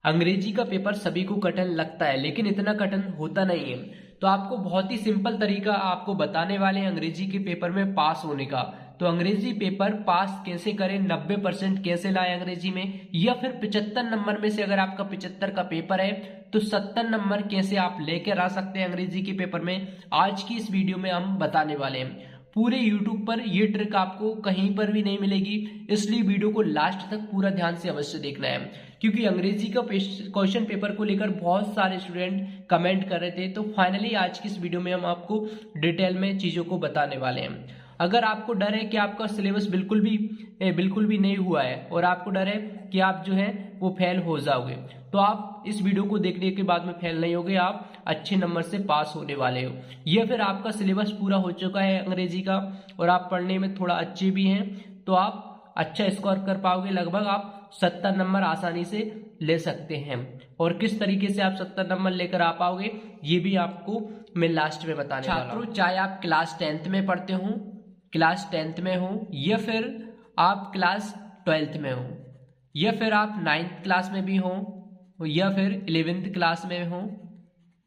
अंग्रेजी का पेपर सभी को कठिन लगता है, लेकिन इतना कठिन होता नहीं है। तो आपको बहुत ही सिंपल तरीका आपको बताने वाले हैं अंग्रेजी के पेपर में पास होने का। तो अंग्रेजी पेपर पास कैसे करें, 90% कैसे लाए अंग्रेजी में, या फिर 75 नंबर में से अगर आपका 75 का पेपर है तो 70 नंबर कैसे आप लेकर आ सकते हैं अंग्रेजी के पेपर में, आज की इस वीडियो में हम बताने वाले हैं। पूरे YouTube पर ये ट्रिक आपको कहीं पर भी नहीं मिलेगी, इसलिए वीडियो को लास्ट तक पूरा ध्यान से अवश्य देखना है, क्योंकि अंग्रेजी का क्वेश्चन पेपर को लेकर बहुत सारे स्टूडेंट कमेंट कर रहे थे। तो फाइनली आज की इस वीडियो में हम आपको डिटेल में चीजों को बताने वाले हैं। अगर आपको डर है कि आपका सिलेबस बिल्कुल भी नहीं हुआ है और आपको डर है कि आप जो है वो फेल हो जाओगे, तो आप इस वीडियो को देखने के बाद में फेल नहीं होगे, आप अच्छे नंबर से पास होने वाले हो। या फिर आपका सिलेबस पूरा हो चुका है अंग्रेजी का और आप पढ़ने में थोड़ा अच्छे भी हैं, तो आप अच्छा स्कोर कर पाओगे, लगभग आप 70 नंबर आसानी से ले सकते हैं। और किस तरीके से आप 70 नंबर लेकर आ पाओगे ये भी आपको मैं लास्ट में बताने वाला हूं। छात्रों, चाहे आप क्लास 10th में पढ़ते हो, क्लास 10th में हो, या फिर आप क्लास 12th में हो, या फिर आप 9th क्लास में भी हो, या फिर 11th क्लास में हो,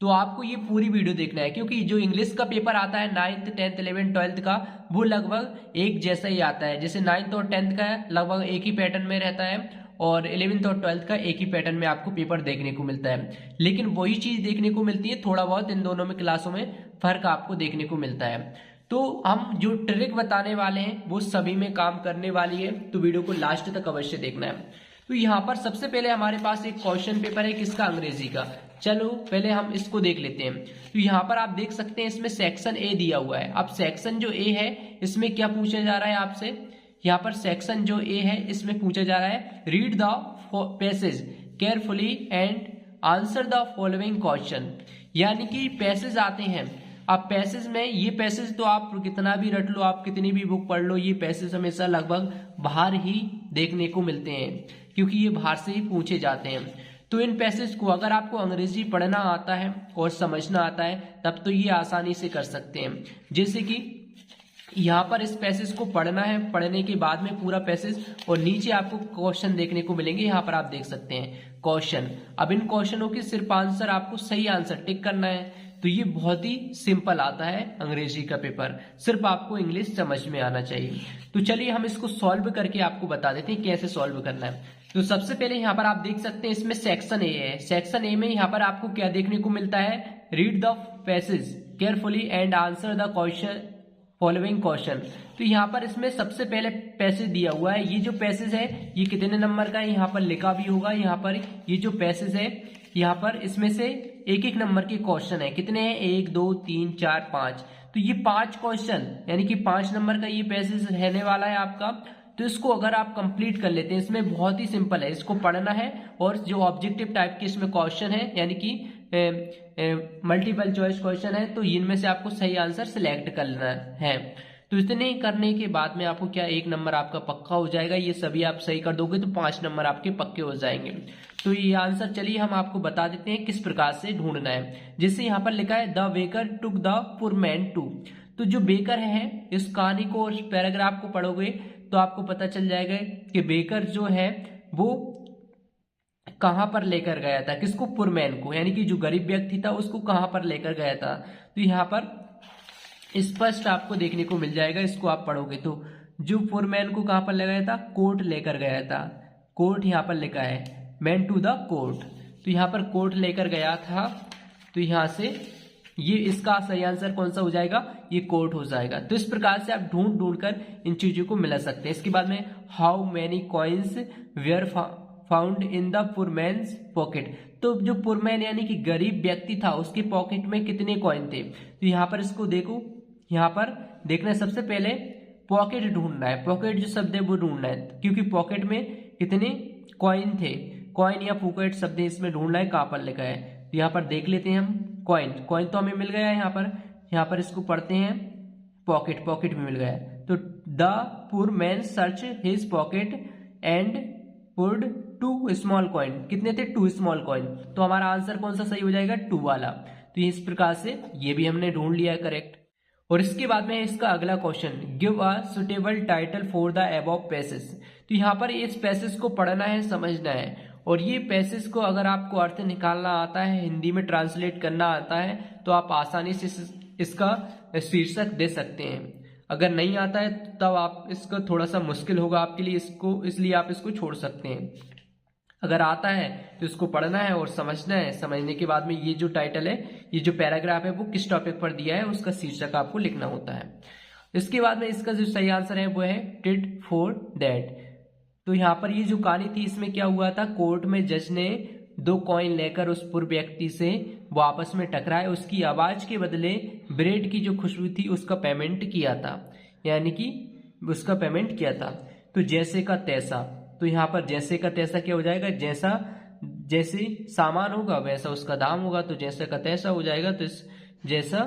तो आपको ये पूरी वीडियो देखना है, क्योंकि जो इंग्लिश का पेपर आता है 9th 10th 11th 12th का, वो लगभग एक जैसा ही आता है। जैसे 9th और 10th का लगभग एक ही पैटर्न में रहता है और 11th और 12th का एक ही पैटर्न में आपको पेपर देखने को मिलता है, लेकिन वही चीज देखने को मिलती है, थोड़ा बहुत इन दोनों में क्लासों में फर्क आपको देखने को मिलता है। तो हम जो ट्रिक बताने वाले हैं वो सभी में काम करने वाली है, तो वीडियो को लास्ट तक अवश्य देखना है। तो यहाँ पर सबसे पहले हमारे पास एक क्वेश्चन पेपर है, किसका, अंग्रेजी का। चलो पहले हम इसको देख लेते हैं। तो यहाँ पर आप देख सकते हैं इसमें सेक्शन ए दिया हुआ है। अब सेक्शन जो ए है इसमें क्या पूछा जा रहा है आपसे, यहाँ पर सेक्शन जो ए है इसमें पूछा जा रहा है, read the passage carefully and answer the following question. यानी कि पैसेज आते हैं। अब पैसेज में ये पैसेज तो आप कितना भी रट लो, आप कितनी भी बुक पढ़ लो, ये पैसेज हमेशा लगभग बाहर ही देखने को मिलते हैं, क्योंकि ये बाहर से ही पूछे जाते हैं। तो इन पैसेज को अगर आपको अंग्रेजी पढ़ना आता है और समझना आता है तब तो ये आसानी से कर सकते हैं। जैसे कि यहाँ पर इस पैसेज को पढ़ना है, पढ़ने के बाद में पूरा पैसेज और नीचे आपको क्वेश्चन देखने को मिलेंगे। यहाँ पर आप देख सकते हैं क्वेश्चन। अब इन क्वेश्चनों के सिर्फ आंसर, आपको सही आंसर टिक करना है। तो ये बहुत ही सिंपल आता है अंग्रेजी का पेपर, सिर्फ आपको इंग्लिश समझ में आना चाहिए। तो चलिए हम इसको सॉल्व करके आपको बता देते हैं कैसे सॉल्व करना है। तो सबसे पहले यहाँ पर आप देख सकते हैं इसमें सेक्शन ए है। सेक्शन ए में यहाँ पर आपको क्या देखने को मिलता है, read the passage carefully and answer the question following question. तो यहाँ पर इसमें सबसे पहले पैसेज दिया हुआ है। ये जो पैसेज है ये कितने नंबर का है यहाँ पर लिखा भी होगा। यहाँ पर ये जो पैसेज है यहाँ पर इसमें से एक एक नंबर के क्वेश्चन है। कितने हैं, 1 2 3 4 5। तो ये 5 क्वेश्चन यानी कि 5 नंबर का ये पैसेज रहने वाला है आपका। तो इसको अगर आप कंप्लीट कर लेते हैं, इसमें बहुत ही सिंपल है, इसको पढ़ना है और जो ऑब्जेक्टिव टाइप के इसमें क्वेश्चन है यानी कि मल्टीपल चॉइस क्वेश्चन है, तो इनमें से आपको सही आंसर सिलेक्ट करना है। तो इतने करने के बाद में आपको क्या, 1 नंबर आपका पक्का हो जाएगा। ये सभी आप सही कर दोगे तो 5 नंबर आपके पक्के हो जाएंगे। तो ये आंसर चलिए हम आपको बता देते हैं किस प्रकार से ढूंढना है। जैसे यहाँ पर लिखा है the baker took the poor man to. तो जो बेकर है, इस कहानी को, इस पैराग्राफ को पढ़ोगे तो आपको पता चल जाएगा कि बेकर जो है वो कहां पर लेकर गया था, किसको, पुअर मैन को, यानी कि जो गरीब व्यक्ति था उसको कहां पर लेकर गया था। तो यहाँ पर स्पष्ट आपको देखने को मिल जाएगा, इसको आप पढ़ोगे तो। जो पुअर मैन को कहां पर ले गया था, कोर्ट लेकर गया था। कोर्ट यहाँ पर लिखा है, मैन टू द कोर्ट। तो यहाँ पर कोर्ट लेकर गया था। तो यहाँ से ये इसका सही आंसर कौन सा हो जाएगा, ये कोर्ट हो जाएगा। तो इस प्रकार से आप ढूंढ ढूंढ कर इन चीजों को मिला सकते हैं। इसके बाद में how many coins were found in the poor man's pocket. तो जो पुअर मैन यानी कि गरीब व्यक्ति था उसके पॉकेट में कितने कॉइन थे। तो यहाँ पर इसको देखो, यहाँ पर देखना है, सबसे पहले पॉकेट ढूंढना है। पॉकेट जो शब्द है वो ढूंढना है, क्योंकि पॉकेट में कितने कॉइन थे। कॉइन या पॉकेट शब्द इसमें ढूंढना है, कहां पर लिखा है। तो यहाँ पर देख लेते हैं हम, कॉइन, कॉइन तो हमें मिल गया है। यहाँ पर इसको पढ़ते हैं, पॉकेट, पॉकेट भी मिल गया है। तो the poor man search his pocket and put 2 small coin. कितने थे, 2 स्मॉल कॉइन। तो हमारा आंसर कौन सा सही हो जाएगा, 2 वाला। तो इस प्रकार से ये भी हमने ढूंढ लिया है करेक्ट। और इसके बाद में इसका अगला question, give a suitable title for the above passage. तो यहाँ पर इस पैसेज को पढ़ना है, समझना है और ये पैसेज को अगर आपको अर्थ निकालना आता है, हिंदी में ट्रांसलेट करना आता है, तो आप आसानी से इसका शीर्षक दे सकते हैं। अगर नहीं आता है तब आप इसका थोड़ा सा मुश्किल होगा आपके लिए, इसलिए आप इसको छोड़ सकते हैं। अगर आता है तो इसको पढ़ना है और समझना है। समझने के बाद में ये जो टाइटल है, ये जो पैराग्राफ है, वो किस टॉपिक पर दिया है उसका शीर्षक आपको लिखना होता है। इसके बाद में इसका जो सही आंसर है वो है टिट फॉर दैट। तो यहाँ पर ये जो कहानी थी, इसमें क्या हुआ था, कोर्ट में जज ने 2 कॉइन लेकर उस पूर्व व्यक्ति से वो आपस में टकराए, उसकी आवाज के बदले ब्रेड की जो खुशबू थी उसका पेमेंट किया था, यानी कि उसका पेमेंट किया था। तो जैसे का तैसा, तो यहाँ पर जैसे का तैसा क्या हो जाएगा, जैसे सामान होगा वैसा उसका दाम होगा, तो जैसा का तैसा हो जाएगा। तो इस जैसा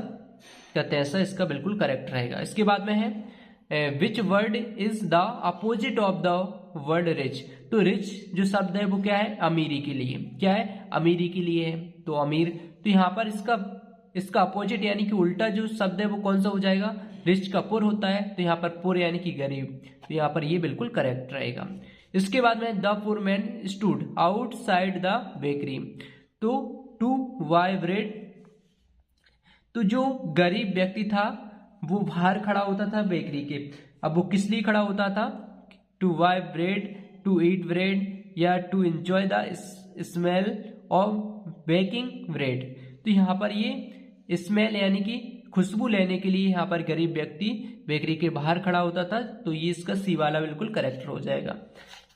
का तैसा इसका बिल्कुल करेक्ट रहेगा। इसके बाद में है which word is the opposite of the word rich. तो रिच जो शब्द है वो क्या है, अमीरी के लिए, क्या है, अमीरी के लिए है। तो अमीर, तो यहाँ पर इसका अपोजिट यानी कि उल्टा जो शब्द है वो कौन सा हो जाएगा, रिच का पुर होता है, तो यहाँ पर पुर यानी कि गरीब, तो यहाँ पर ये बिल्कुल करेक्ट रहेगा। इसके बाद में द पुर man stood outside the bakery, तो टू बाय ब्रेड, तो जो गरीब व्यक्ति था वो बाहर खड़ा होता था बेकरी के। अब वो किस लिए खड़ा होता था, to buy bread, to eat bread, या to enjoy the smell of baking bread. तो यहाँ पर ये स्मेल यानी कि खुशबू लेने के लिए यहाँ पर गरीब व्यक्ति बेकरी के बाहर खड़ा होता था, तो ये इसका सी वाला बिल्कुल करेक्ट हो जाएगा।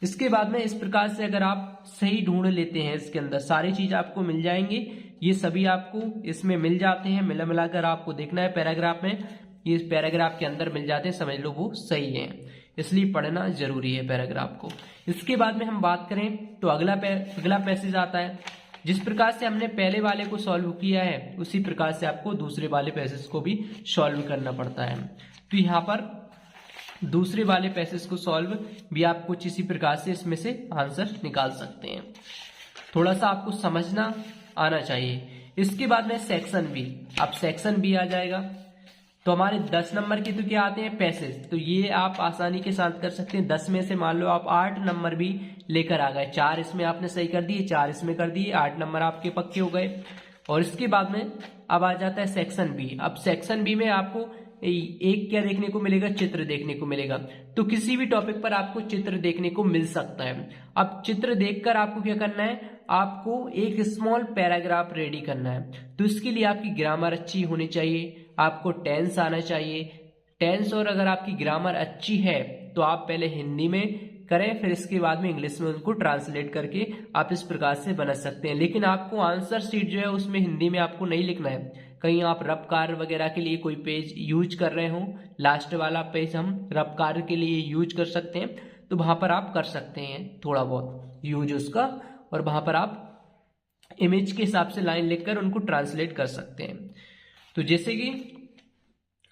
इसके बाद में इस प्रकार से अगर आप सही ढूंढ लेते हैं, इसके अंदर सारी चीज आपको मिल जाएंगी, ये सभी आपको इसमें मिल जाते हैं, मिलाकर आपको देखना है पैराग्राफ में, ये पैराग्राफ के अंदर मिल जाते हैं, समझ लो वो सही है, इसलिए पढ़ना जरूरी है पैराग्राफ को। इसके बाद में हम बात करें तो अगला पैसेज आता है। जिस प्रकार से हमने पहले वाले को सॉल्व किया है उसी प्रकार से आपको दूसरे वाले पैसेज को भी सॉल्व करना पड़ता है। तो यहाँ पर दूसरे वाले पैसेज को सॉल्व भी आप कुछ इसी प्रकार से इसमें से आंसर निकाल सकते हैं, थोड़ा सा आपको समझना आना चाहिए। इसके बाद में सेक्शन बी, अब सेक्शन बी आ जाएगा। तो हमारे 10 नंबर के तो क्या आते हैं, पैसेज, तो ये आप आसानी के साथ कर सकते हैं। 10 में से मान लो आप 8 नंबर भी लेकर आ गए, 4 इसमें आपने सही कर दिए, 4 इसमें कर दिए, 8 नंबर आपके पक्के हो गए। और इसके बाद में अब आ जाता है सेक्शन बी। अब सेक्शन बी में आपको एक क्या देखने को मिलेगा, चित्र देखने को मिलेगा। तो किसी भी टॉपिक पर आपको चित्र देखने को मिल सकता है। अब चित्र देखकर आपको क्या करना है, आपको एक स्मॉल पैराग्राफ रेडी करना है। तो इसके लिए आपकी ग्रामर अच्छी होनी चाहिए, आपको टेंस आना चाहिए। टेंस और अगर आपकी ग्रामर अच्छी है तो आप पहले हिंदी में करें, फिर इसके बाद में इंग्लिश में उनको ट्रांसलेट करके आप इस प्रकार से बना सकते हैं। लेकिन आपको आंसर शीट जो है उसमें हिंदी में आपको नहीं लिखना है। कहीं आप रफ कार्य वगैरह के लिए कोई पेज यूज कर रहे हो, लास्ट वाला पेज हम रफ कार्य के लिए यूज कर सकते हैं, तो वहां पर आप कर सकते हैं थोड़ा बहुत यूज उसका, और वहां पर आप इमेज के हिसाब से लाइन लिखकर उनको ट्रांसलेट कर सकते हैं। तो जैसे कि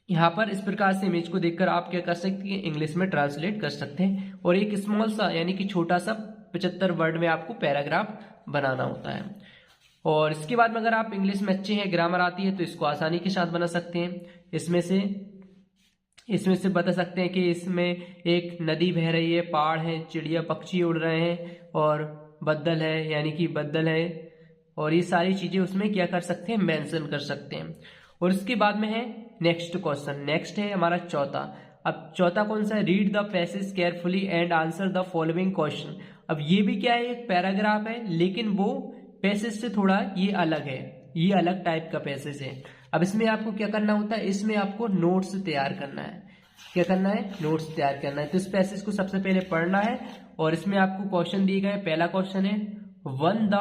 यहाँ पर इस प्रकार से इमेज को देखकर आप क्या कर सकते हैं, इंग्लिश में ट्रांसलेट कर सकते हैं। और एक स्मॉल सा यानी कि छोटा सा 75 वर्ड में आपको पैराग्राफ बनाना होता है। और इसके बाद में अगर आप इंग्लिश में अच्छे हैं, ग्रामर आती है, तो इसको आसानी के साथ बना सकते हैं। इसमें से बता सकते हैं कि इसमें एक नदी बह रही है, पहाड़ है, चिड़िया पक्षी उड़ रहे हैं, और बदल है यानी कि बदल है, और ये सारी चीजें उसमें क्या कर सकते हैं, मेंशन कर सकते हैं। और इसके बाद में है नेक्स्ट क्वेश्चन, नेक्स्ट है हमारा चौथा। अब चौथा कौन सा है, read the passage carefully and answer the following question. अब ये भी क्या है, एक पैराग्राफ है, लेकिन वो पैसेज से थोड़ा ये अलग है, ये अलग टाइप का पैसेज है। अब इसमें आपको क्या करना होता है, इसमें आपको नोट्स तैयार करना है। क्या करना है, नोट्स तैयार करना है। तो इस पैसेज को सबसे पहले पढ़ना है, और इसमें आपको क्वेश्चन दिए गए। पहला क्वेश्चन है, one the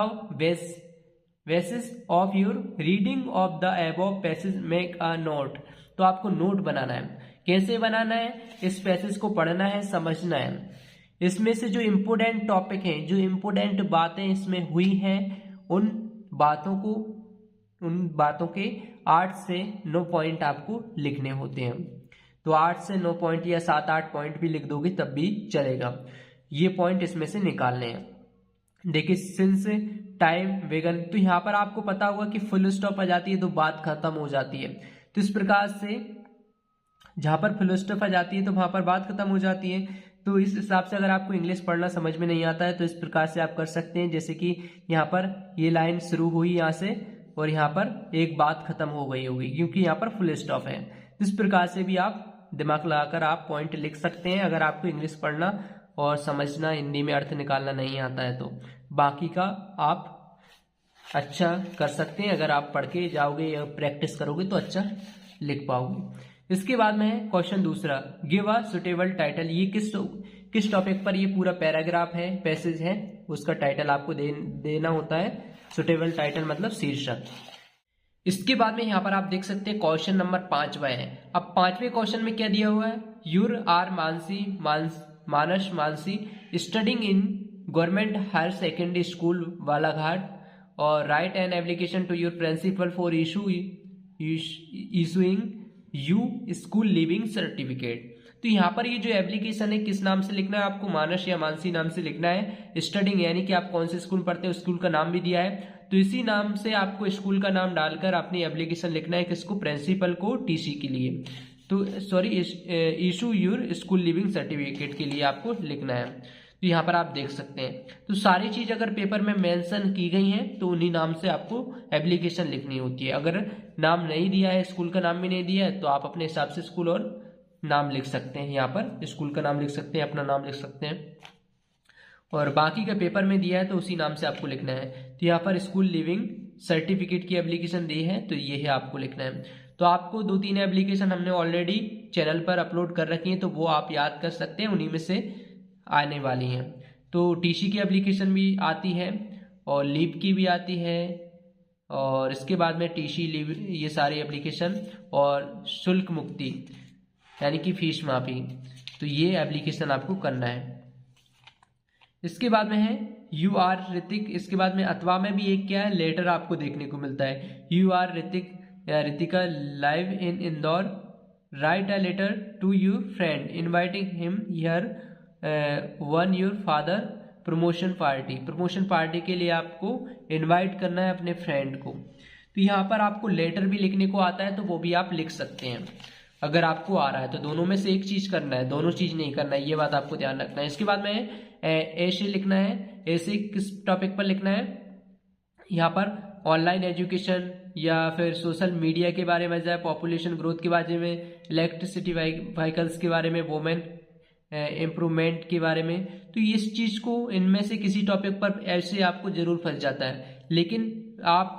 basis of your reading of the above passage make a note। तो आपको नोट बनाना है। कैसे बनाना है, इस पैसेज को पढ़ना है, समझना है। इसमें से जो इम्पोर्टेंट टॉपिक हैं, जो इम्पोर्टेंट बातें इसमें हुई हैं, उन बातों के 8 से 9 पॉइंट आपको लिखने होते हैं। तो 8 से 9 पॉइंट या 7-8 पॉइंट भी लिख दोगे तब भी चलेगा। ये पॉइंट इसमें से निकालने हैं। देखिए सिंस टाइम वेगन, तो यहाँ पर आपको पता होगा कि फुल स्टॉप आ जाती है तो बात खत्म हो जाती है। तो इस प्रकार से जहां पर फुल स्टॉप आ जाती है तो वहां पर बात खत्म हो जाती है। तो इस हिसाब से अगर आपको इंग्लिश पढ़ना समझ में नहीं आता है तो इस प्रकार से आप कर सकते हैं, जैसे कि यहाँ पर ये लाइन शुरू हुई यहाँ से और यहाँ पर एक बात खत्म हो गई होगी क्योंकि यहाँ पर फुल स्टॉप है। इस प्रकार से भी आप दिमाग लगाकर आप पॉइंट लिख सकते हैं अगर आपको इंग्लिश पढ़ना और समझना, हिंदी में अर्थ निकालना नहीं आता है तो। बाकी का आप अच्छा कर सकते हैं, अगर आप पढ़ के जाओगे या प्रैक्टिस करोगे तो अच्छा लिख पाओगे। इसके बाद में है क्वेश्चन दूसरा, गिव अ सुटेबल टाइटल। ये किस टॉपिक पर ये पूरा पैराग्राफ है, पैसेज है, उसका टाइटल आपको देना होता है। सुटेबल टाइटल मतलब शीर्षक। इसके बाद में यहाँ पर आप देख सकते हैं क्वेश्चन नंबर 5वां है। अब 5वें क्वेश्चन में क्या दिया हुआ है, your are Manas Mansi studying in government higher secondary school Balaghat और write an application to your principal for issuing you school leaving certificate. तो यहाँ पर ये जो एप्लीकेशन है किस नाम से लिखना है आपको, मानस या मानसी नाम से लिखना है। स्टडिंग यानी कि आप कौन से स्कूल पढ़ते हैं, स्कूल का नाम भी दिया है, तो इसी नाम से आपको स्कूल का नाम डालकर अपनी एप्लीकेशन लिखना है किसको, प्रिंसिपल को, टीसी के लिए, तो sorry issue your school leaving certificate के लिए आपको लिखना है। तो यहाँ पर आप देख सकते हैं, तो सारी चीज अगर पेपर में मेंशन की गई हैं तो उन्हीं नाम से आपको एप्लीकेशन लिखनी होती है। अगर नाम नहीं दिया है, स्कूल का नाम भी नहीं दिया है, तो आप अपने हिसाब से स्कूल और नाम लिख सकते हैं। यहाँ पर स्कूल का नाम लिख सकते हैं, अपना नाम लिख सकते हैं, और बाकी का पेपर में दिया है तो उसी नाम से आपको लिखना है। तो यहाँ पर स्कूल लिविंग सर्टिफिकेट की एप्लीकेशन दी है तो ये है आपको लिखना है। तो आपको 2-3 एप्लीकेशन हमने ऑलरेडी चैनल पर अपलोड कर रखी हैं, तो वो आप याद कर सकते हैं, उन्हीं में से आने वाली हैं। तो टीसी की एप्लीकेशन भी आती है और लीव की भी आती है, और इसके बाद में टीसी लीव, ये सारी एप्लीकेशन, और शुल्क मुक्ति यानी कि फीस माफी, तो ये एप्लीकेशन आपको करना है। इसके बाद में है यू आर ऋतिक। इसके बाद में अथवा में भी एक क्या है, लेटर आपको देखने को मिलता है, यू आर ऋतिक या Ritika live in Indore, write a letter to your friend inviting him here on your father promotion party. Promotion party के लिए आपको इनवाइट करना है अपने फ्रेंड को। तो यहाँ पर आपको लेटर भी लिखने को आता है तो वो भी आप लिख सकते हैं अगर आपको आ रहा है, तो दोनों में से एक चीज करना है, दोनों चीज नहीं करना है, ये बात आपको ध्यान रखना है। इसके बाद में ऐसे लिखना है, ऐसे किस टॉपिक पर लिखना है, यहाँ पर ऑनलाइन एजुकेशन या फिर सोशल मीडिया के बारे में, जाए पॉपुलेशन ग्रोथ के बारे में, इलेक्ट्रिसिटी व्हीकल्स के बारे में, वोमेन इम्प्रूवमेंट के बारे में। तो इस चीज को इनमें से किसी टॉपिक पर ऐसे आपको जरूर फंस जाता है, लेकिन आप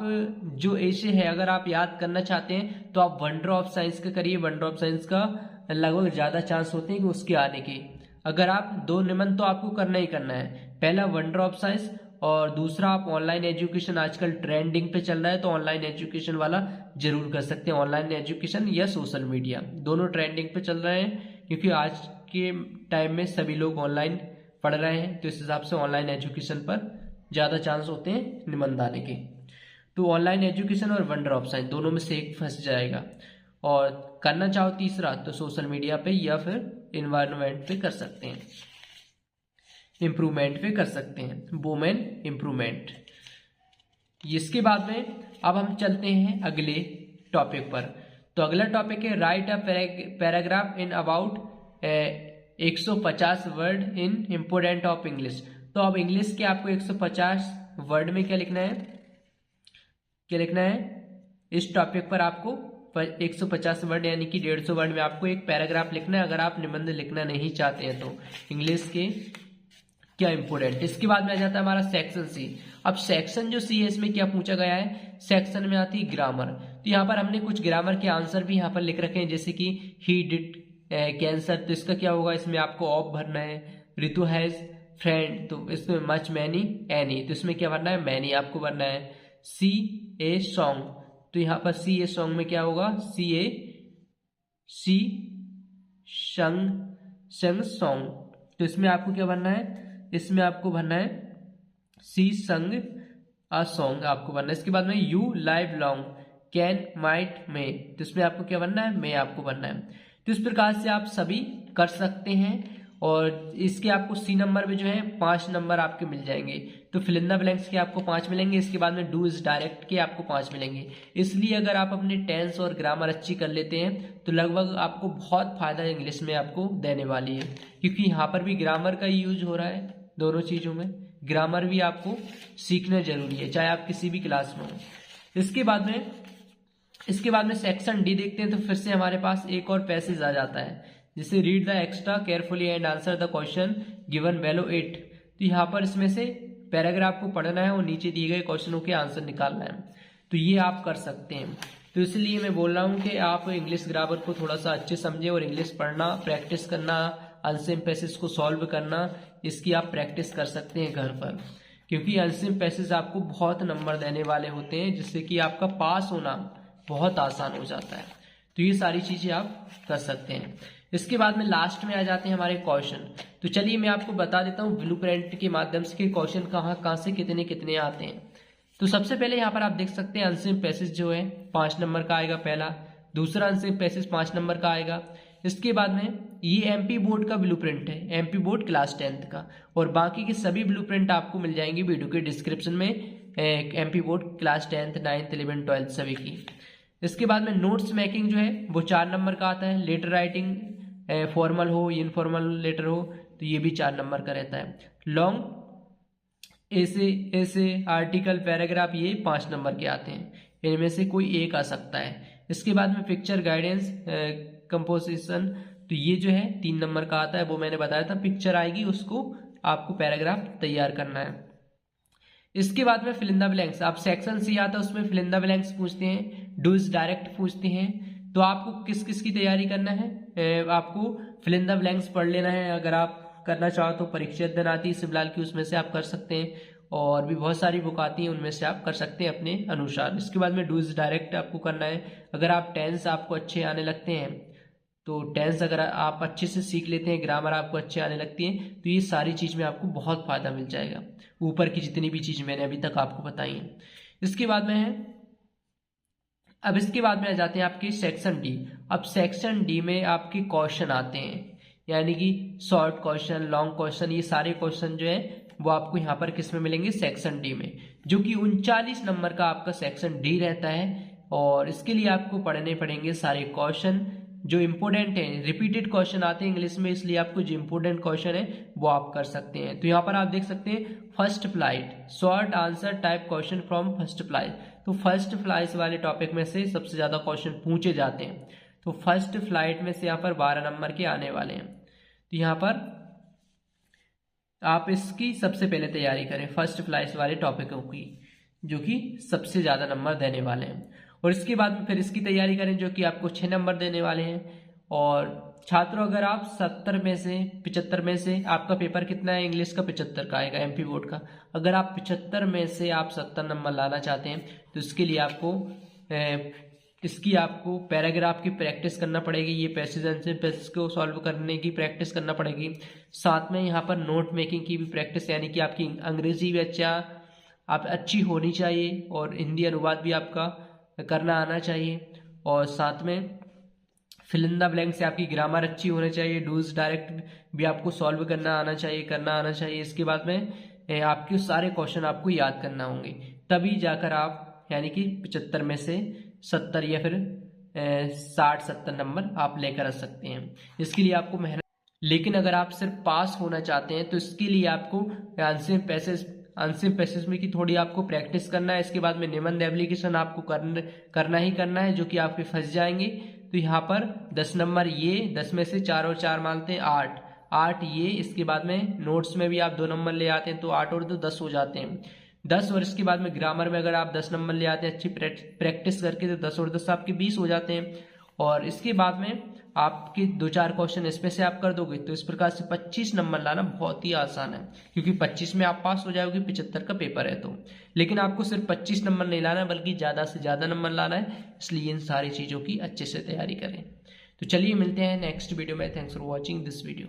जो ऐसे है अगर आप याद करना चाहते हैं तो आप वंडर ऑफ साइंस का करिए। वंडर ऑफ साइंस का लगभग ज्यादा चांस होते हैं कि उसके आने के। अगर आप 2 निबंध तो आपको करना ही करना है, पहला वंडर ऑफ साइंस और दूसरा आप ऑनलाइन एजुकेशन, आजकल ट्रेंडिंग पे चल रहा है तो ऑनलाइन एजुकेशन वाला जरूर कर सकते हैं। ऑनलाइन एजुकेशन या सोशल मीडिया दोनों ट्रेंडिंग पे चल रहे हैं, क्योंकि आज के टाइम में सभी लोग ऑनलाइन पढ़ रहे हैं, तो इस हिसाब से ऑनलाइन एजुकेशन पर ज्यादा चांस होते हैं निबंध आने के। तो ऑनलाइन एजुकेशन और वंडर ऑफ साइंस दोनों में से एक फंस जाएगा, और करना चाहो तीसरा तो सोशल मीडिया पे या फिर इन्वायरमेंट पे कर सकते हैं, इम्प्रूवमेंट पे कर सकते हैं, वुमेन इम्प्रूवमेंट। इसके बाद में अब हम चलते हैं अगले टॉपिक पर। तो अगला टॉपिक है right a paragraph in about 150 word in important of English. तो अब इंग्लिश के आपको 150 वर्ड में क्या लिखना है, इस टॉपिक पर आपको 150 वर्ड यानी कि 150 वर्ड में आपको एक पैराग्राफ लिखना है अगर आप निबंध लिखना नहीं चाहते हैं तो। इंग्लिश के क्या इंपोर्टेंट। इसके बाद में आ जाता है हमारा सेक्शन सी। अब सेक्शन जो सी है इसमें क्या पूछा गया है, सेक्शन में आती है ग्रामर। तो यहाँ पर हमने कुछ ग्रामर के आंसर भी यहाँ पर लिख रखे हैं, जैसे कि ही डिड कैंसर, तो इसका क्या होगा, इसमें आपको ऑफ भरना है। ऋतु हैज फ्रेंड, तो इसमें मच मैनी एनी, तो इसमें क्या भरना है, मैनी आपको भरना है। सी ए सॉन्ग, तो यहाँ पर सी ए सॉन्ग में क्या होगा, सी संग सॉन्ग, तो इसमें आपको क्या भरना है, इसमें आपको भरना है सी संग अ सॉन्ग आपको भरना है। इसके बाद में you live long can might में, तो इसमें आपको क्या भरना है, में आपको भरना है। तो इस प्रकार से आप सभी कर सकते हैं, और इसके आपको सी नंबर में जो है 5 नंबर आपके मिल जाएंगे। तो फिल इन द ब्लैंक्स के आपको 5 मिलेंगे। इसके बाद में डू इज डायरेक्ट के आपको 5 मिलेंगे। इसलिए अगर आप अपनी टेंस और ग्रामर अच्छी कर लेते हैं तो लगभग आपको बहुत फायदा इंग्लिश में आपको देने वाली है, क्योंकि यहाँ पर भी ग्रामर का यूज हो रहा है। दोनों चीज़ों में ग्रामर भी आपको सीखना जरूरी है, चाहे आप किसी भी क्लास में हो। इसके बाद में सेक्शन डी देखते हैं। तो फिर से हमारे पास एक और पैसेज आ जाता है, जिसे read the extra carefully and answer the question given below it. तो यहाँ पर इसमें से पैराग्राफ को पढ़ना है और नीचे दिए गए क्वेश्चनों के आंसर निकालना है। तो ये आप कर सकते हैं। तो इसलिए मैं बोल रहा हूँ कि आप इंग्लिश ग्रामर को थोड़ा सा अच्छे समझें और इंग्लिश पढ़ना, प्रैक्टिस करना, अनसेम पैसेज को सॉल्व करना, इसकी आप प्रैक्टिस कर सकते हैं घर पर, क्योंकि अनसेम पैसेज आपको बहुत नंबर देने वाले होते हैं, जिससे कि आपका पास होना बहुत आसान हो जाता है। तो ये सारी चीज़ें आप कर सकते हैं। इसके बाद में लास्ट में आ जाते हैं हमारे क्वेश्चन। तो चलिए मैं आपको बता देता हूँ ब्लूप्रिंट के माध्यम से कि क्वेश्चन कहाँ से कितने कितने आते हैं। तो सबसे पहले यहाँ पर आप देख सकते हैं अनसेम पैसेज जो है 5 नंबर का आएगा पहला। दूसरा अनसेम पैसेज 5 नंबर का आएगा। इसके बाद में ये एमपी बोर्ड का ब्लूप्रिंट है, एमपी बोर्ड क्लास 10th का, और बाकी के सभी ब्लूप्रिंट आपको मिल जाएंगे वीडियो के डिस्क्रिप्शन में, MP board class 10th 9th 11th 12th सभी की। इसके बाद में नोट्स मेकिंग जो है वो 4 नंबर का आता है। लेटर राइटिंग फॉर्मल हो इनफॉर्मल लेटर हो तो ये भी 4 नंबर का रहता है। लॉन्ग ऐसे आर्टिकल पैराग्राफ ये 5 नंबर के आते हैं, इनमें से कोई एक आ सकता है। इसके बाद में पिक्चर गाइडेंस कंपोजिशन, तो ये जो है 3 नंबर का आता है, वो मैंने बताया था। पिक्चर आएगी उसको आपको पैराग्राफ तैयार करना है। इसके बाद में फिल इन द ब्लैंक्स, आप सेक्शन सी आता है उसमें फिल इन द ब्लैंक्स पूछते हैं, डूज डायरेक्ट पूछते हैं। तो आपको किस किस की तैयारी करना है, आपको फिल इन द ब्लैंक्स पढ़ लेना है। अगर आप करना चाहो तो परीक्षा दिन आती है शिवलाल की, उसमें से आप कर सकते हैं, और भी बहुत सारी बुक आती हैं उनमें से आप कर सकते हैं अपने अनुसार। इसके बाद में डूज डायरेक्ट आपको करना है। अगर आप टेंस आपको अच्छे आने लगते हैं, तो टेंस अगर आप अच्छे से सीख लेते हैं, ग्रामर आपको अच्छे आने लगती है, तो ये सारी चीज़ में आपको बहुत फ़ायदा मिल जाएगा, ऊपर की जितनी भी चीज़ मैंने अभी तक आपको बताई हैं। इसके बाद में है, अब इसके बाद में आ जाते हैं आपके सेक्शन डी। अब सेक्शन डी में आपके क्वेश्चन आते हैं, यानी कि शॉर्ट क्वेश्चन, लॉन्ग क्वेश्चन, ये सारे क्वेश्चन जो है वो आपको यहाँ पर किस में मिलेंगे, सेक्शन डी में, जो कि 39 नंबर का आपका सेक्शन डी रहता है। और इसके लिए आपको पढ़ने पड़ेंगे सारे क्वेश्चन जो इम्पोर्टेंट हैं। रिपीटेड क्वेश्चन आते हैं इंग्लिश में, इसलिए आपको जो इम्पोर्टेंट क्वेश्चन है वो आप कर सकते हैं। तो यहाँ पर आप देख सकते हैं first flight, short answer type question from first flight. तो फर्स्ट फ्लाइट वाले टॉपिक में से सबसे ज़्यादा क्वेश्चन पूछे जाते हैं। तो फर्स्ट फ्लाइट में से यहाँ पर 12 नंबर के आने वाले हैं। तो यहाँ पर आप इसकी सबसे पहले तैयारी करें फर्स्ट फ्लाइट वाले टॉपिकों की, जो कि सबसे ज़्यादा नंबर देने वाले हैं। और इसके बाद फिर इसकी तैयारी करें जो कि आपको 6 नंबर देने वाले हैं। और छात्रों, अगर आप 70 में से 75 में से, आपका पेपर कितना है इंग्लिश का, 75 का आएगा एमपी बोर्ड का। अगर आप 75 में से आप 70 नंबर लाना चाहते हैं तो इसके लिए आपको पैराग्राफ की प्रैक्टिस करना पड़ेगी। ये पैसेज को सॉल्व करने की प्रैक्टिस करना पड़ेगी। साथ में यहाँ पर नोट मेकिंग की भी प्रैक्टिस, यानी कि आपकी अंग्रेजी भी अच्छी होनी चाहिए, और हिंदी अनुवाद भी आपका करना आना चाहिए। और साथ में फिल इन द ब्लैंक से आपकी ग्रामर अच्छी होनी चाहिए। डूज डायरेक्ट भी आपको सॉल्व करना आना चाहिए। इसके बाद में आपके सारे क्वेश्चन आपको याद करना होंगे, तभी जाकर आप यानी कि 75 में से 70 या फिर 60-70 नंबर आप लेकर आ सकते हैं। इसके लिए आपको मेहनत, लेकिन अगर आप सिर्फ पास होना चाहते हैं तो इसके लिए आपको अनसेम पैसेज में की थोड़ी आपको प्रैक्टिस करना है। इसके बाद में निबंध एप्लीकेशन आपको करना ही करना है, जो कि आपके फंस जाएंगे। तो यहाँ पर 10 नंबर ये, 10 में से 4 और 4 मानते हैं 8 ये। इसके बाद में नोट्स में भी आप 2 नंबर ले आते हैं, तो 8 और 2 10 हो जाते हैं 10। और इसके बाद में ग्रामर में अगर आप 10 नंबर ले आते हैं अच्छी प्रैक्टिस करके, तो 10 और 10 आपके 20 हो जाते हैं। और इसके बाद में आपके 2-4 क्वेश्चन इसमें से आप कर दोगे, तो इस प्रकार से 25 नंबर लाना बहुत ही आसान है, क्योंकि 25 में आप पास हो जाओगे, 75 का पेपर है तो। लेकिन आपको सिर्फ 25 नंबर नहीं लाना है, बल्कि ज़्यादा से ज़्यादा नंबर लाना है। इसलिए इन सारी चीज़ों की अच्छे से तैयारी करें। तो चलिए मिलते हैं नेक्स्ट वीडियो में। Thanks for watching this video.